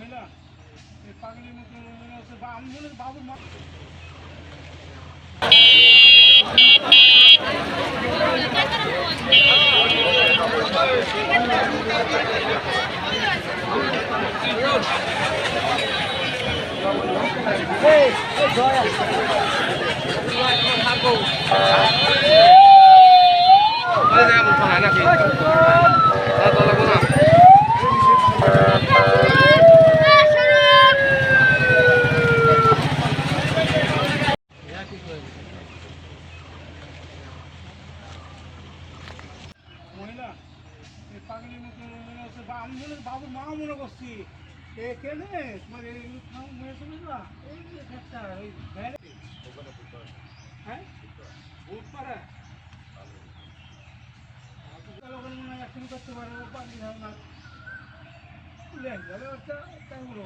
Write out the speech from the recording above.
মহিলা এই পাগলের মতো মনে হচ্ছে আমি মনে করি বাবুর মা মহিলা এই পাগলের মতো মনে হচ্ছে আমি মনে করি বাবুর মা মনে করছি এ কেনে তোমার এই মেয়ে চলে যা এই যে একটা ওই হ্যাঁ ভূত পাড়া ওখানে মনে হয় অ্যাক্সিডেন্ট করতে পারে ও পাগলি হবে না লেন যাবে একটা তাই বলে